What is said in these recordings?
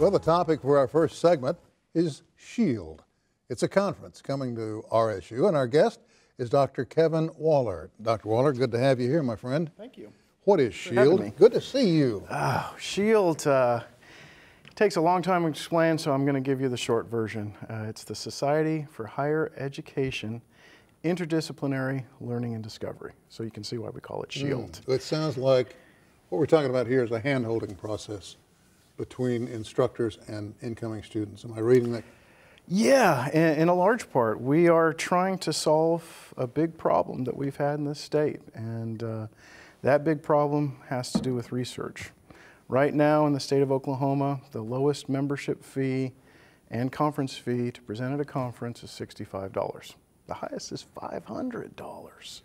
Well, the topic for our first segment is SHIELD. It's a conference coming to RSU, and our guest is Dr. Kevin Woller. Dr. Woller, good to have you here, my friend. Thank you. What is SHIELD? Good to see you. Oh, SHIELD takes a long time to explain, so I'm going to give you the short version. It's the Society for Higher Education Interdisciplinary Learning and Discovery. So you can see why we call it SHIELD. It sounds like what we're talking about here is a hand-holding process between instructors and incoming students. Am I reading that? Yeah, in a large part. We are trying to solve a big problem that we've had in this state, and that big problem has to do with research. Right now in the state of Oklahoma, the lowest membership fee and conference fee to present at a conference is $65. The highest is $500.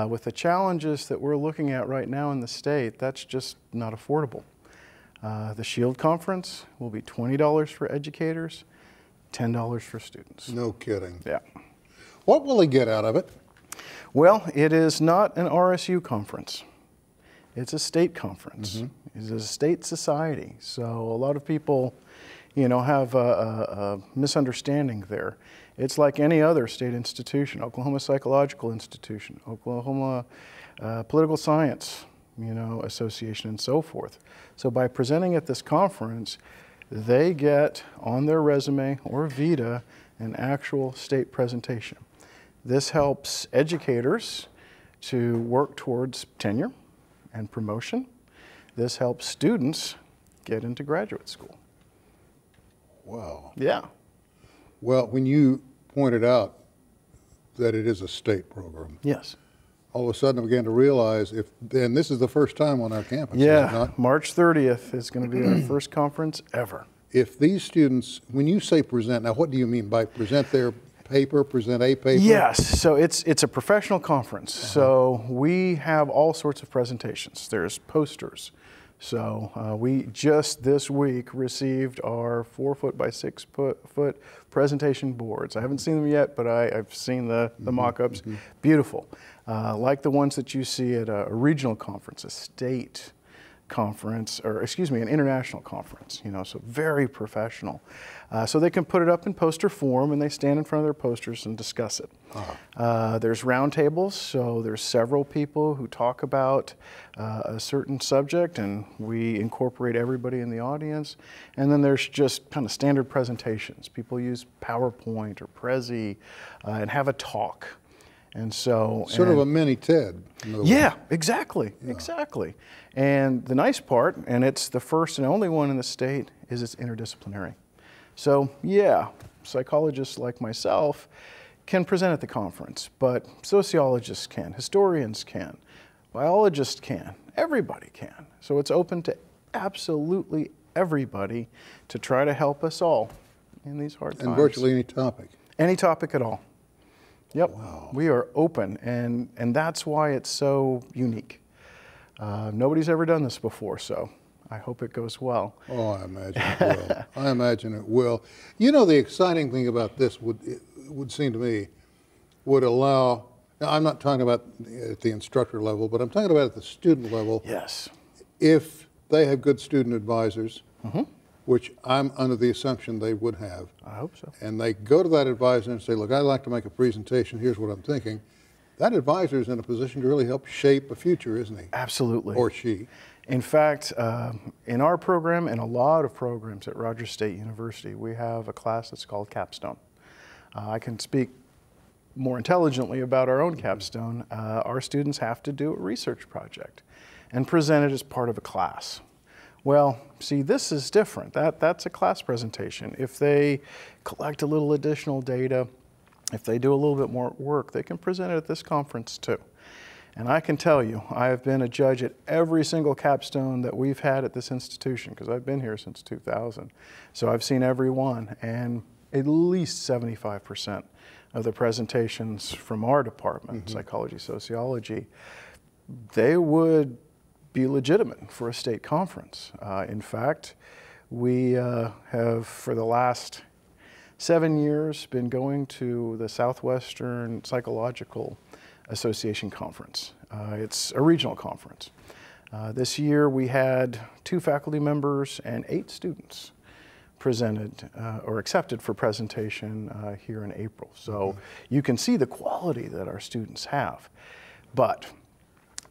With the challenges that we're looking at right now in the state, that's just not affordable. The SHIELD conference will be $20 for educators, $10 for students. No kidding. Yeah. What will they get out of it? Well, it is not an RSU conference. It's a state conference. It's a state society. So a lot of people, have a misunderstanding there. It's like any other state institution, Oklahoma Psychological Institution, Oklahoma Political Science, Association, and so forth. So by presenting at this conference, they get on their resume or vita an actual state presentation. This helps educators to work towards tenure and promotion. This helps students get into graduate school. Wow. Yeah. Well, when you pointed out that it is a state program, yes, all of a sudden I began to realize and this is the first time on our campus, yeah, is it not? March 30th is going to be our first conference ever. If these students, when you say present, now what do you mean by present their paper, present a paper? Yes, so it's a professional conference. So we have all sorts of presentations. There's posters. So we just this week received our 4-foot by 6-foot presentation boards. I haven't seen them yet, but I've seen the mock-ups. Beautiful. Like the ones that you see at a regional conference, a state conference, or excuse me, an international conference, so very professional. So they can put it up in poster form and they stand in front of their posters and discuss it. There's round tables, so there's several people who talk about a certain subject and we incorporate everybody in the audience. And then there's just kind of standard presentations. People use PowerPoint or Prezi and have a talk. And so sort of a mini TED. Yeah, exactly, exactly. And the nice part, and it's the first and only one in the state, is it's interdisciplinary. So yeah, psychologists like myself can present at the conference, but sociologists can, historians can, biologists can, everybody can. So it's open to absolutely everybody to try to help us all in these hard times. And virtually any topic. Any topic at all. Yep, wow. We are open, and that's why it's so unique. Nobody's ever done this before, so I hope it goes well. Oh, I imagine it will. I imagine it will. The exciting thing about this it would seem to me, would allow, now I'm not talking about at the instructor level, but I'm talking about at the student level. Yes. If they have good student advisors, which I'm under the assumption they would have. I hope so. And they go to that advisor and say, look, I'd like to make a presentation, here's what I'm thinking. That advisor is in a position to really help shape a future, isn't he? Absolutely. Or she. In fact, in our program and a lot of programs at Rogers State University, we have a class that's called Capstone. I can speak more intelligently about our own capstone. Our students have to do a research project and present it as part of a class. Well, see, this is different. That's a class presentation. If they collect a little additional data, if they do a little bit more work, they can present it at this conference too. And I can tell you, I have been a judge at every single capstone that we've had at this institution, because I've been here since 2000. So I've seen every one, and at least 75% of the presentations from our department, psychology, sociology, they would be legitimate for a state conference. In fact, we have, for the last 7 years, been going to the Southwestern Psychological Association Conference. It's a regional conference. This year we had 2 faculty members and 8 students presented or accepted for presentation here in April. So you can see the quality that our students have. But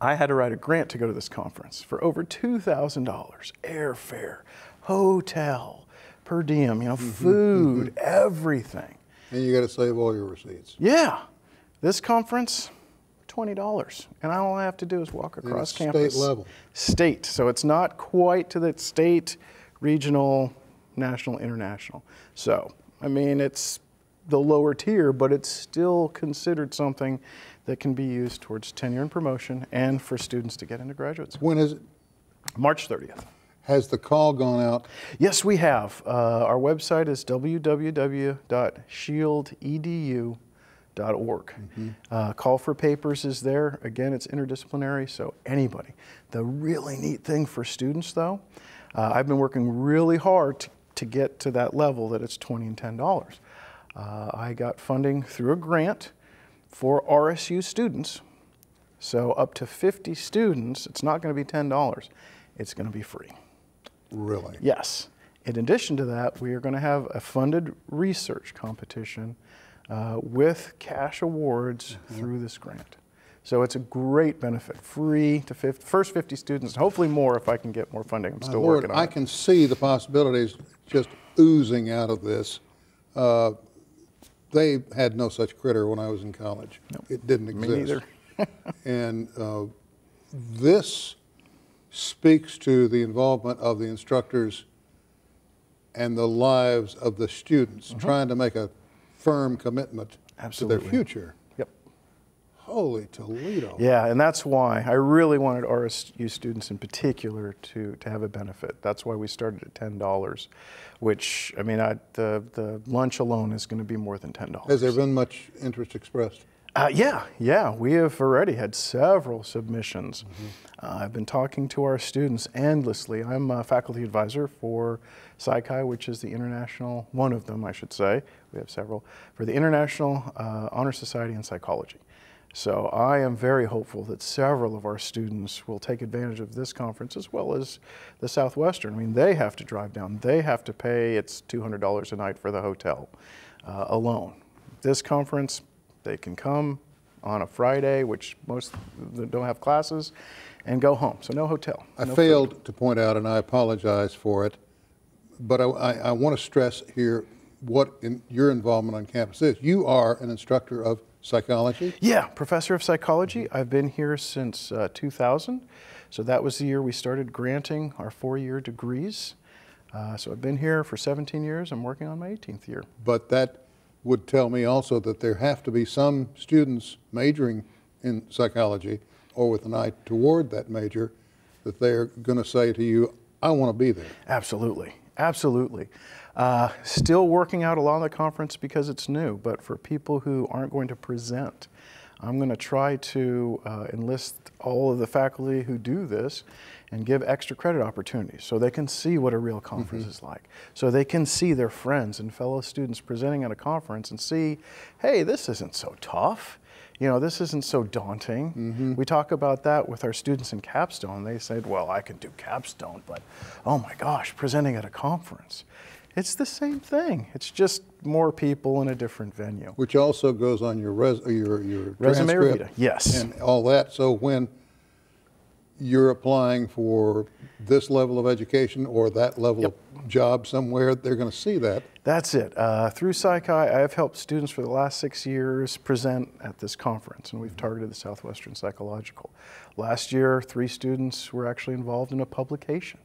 I had to write a grant to go to this conference for over $2,000, airfare, hotel, per diem, you know, food, everything. And you got to save all your receipts. Yeah, this conference, $20, and all I have to do is walk across campus. State level. State, so it's not quite to the state, regional, national, international. So, I mean, it's the lower tier, but it's still considered something that can be used towards tenure and promotion and for students to get into graduate school. When is it? March 30th. Has the call gone out? Yes, we have. Our website is www.shieldedu.org. Call for papers is there. Again, it's interdisciplinary, so anybody. The really neat thing for students, though, I've been working really hard to get to that level that it's $20 and $10. I got funding through a grant for RSU students. So up to 50 students, it's not going to be $10. It's going to be free. Really? Yes. In addition to that, we are going to have a funded research competition with cash awards through this grant. So it's a great benefit, free to first 50 students, hopefully more if I can get more funding. I'm still working on it. I can see the possibilities just oozing out of this. They had no such critter when I was in college. Nope. It didn't exist. Me neither. And this speaks to the involvement of the instructors and the lives of the students, trying to make a firm commitment to their future. Yep. Holy Toledo. Yeah, and that's why I really wanted RSU students in particular to have a benefit. That's why we started at $10, which, I mean, the lunch alone is going to be more than $10. Has there been much interest expressed? Yeah, we have already had several submissions. I've been talking to our students endlessly. I'm a faculty advisor for Psychi, which is the international, one of them I should say, we have several, for the International Honor Society in Psychology. So I am very hopeful that several of our students will take advantage of this conference as well as the Southwestern. I mean, they have to drive down, they have to pay, it's $200 a night for the hotel alone. This conference, they can come on a Friday, which most don't have classes, and go home. So no hotel. I failed to point out, and I apologize for it, but I want to stress here what your involvement on campus is. You are an instructor of psychology? Yeah, professor of psychology. I've been here since 2000. So that was the year we started granting our 4-year degrees. So I've been here for 17 years. I'm working on my 18th year. But that would tell me also that there have to be some students majoring in psychology or with an eye toward that major that they're going to say to you, I want to be there. Absolutely, absolutely. Still working out a lot of the conference because it's new, but for people who aren't going to present, I'm going to try to enlist all of the faculty who do this and give extra credit opportunities so they can see what a real conference is like. So they can see their friends and fellow students presenting at a conference and see, hey, this isn't so tough. You know, this isn't so daunting. We talk about that with our students in Capstone. They said, well, I can do Capstone, but oh my gosh, presenting at a conference. It's the same thing. It's just more people in a different venue. Which also goes on your resume transcript, revita. Yes. and all that. So when you're applying for this level of education or that level of job somewhere, they're going to see that. That's it. Through Psychi, I have helped students for the last 6 years present at this conference, and we've targeted the Southwestern Psychological. Last year, 3 students were actually involved in a publication.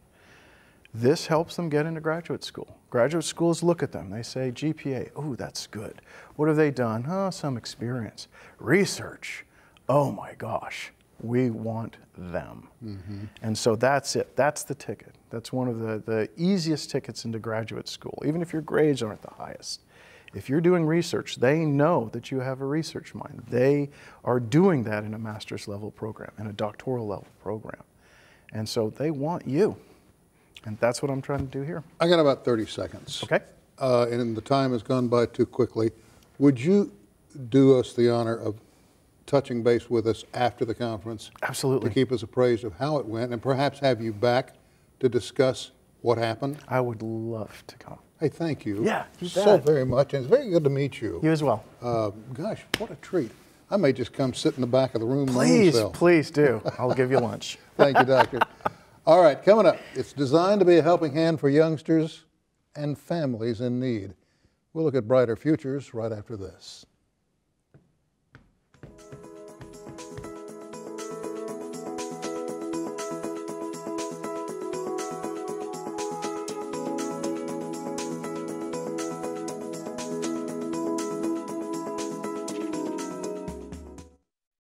This helps them get into graduate school. Graduate schools look at them. They say, GPA, oh, that's good. What have they done? Oh, some experience. Research, oh my gosh. We want them. And so that's it. That's the ticket. That's one of the easiest tickets into graduate school, even if your grades aren't the highest. If you're doing research, they know that you have a research mind. They are doing that in a master's level program, in a doctoral level program. And so they want you. And that's what I'm trying to do here. I got about 30 seconds. Okay. And the time has gone by too quickly. Would you do us the honor of touching base with us after the conference. Absolutely. To keep us appraised of how it went and perhaps have you back to discuss what happened. I would love to come. Hey, thank you. Yeah, you so bet. very much. And it's very good to meet you. You as well. Gosh, what a treat. I may just come sit in the back of the room. Please do. I'll give you lunch. Thank you, Doctor. All right, coming up, it's designed to be a helping hand for youngsters and families in need. We'll look at brighter futures right after this.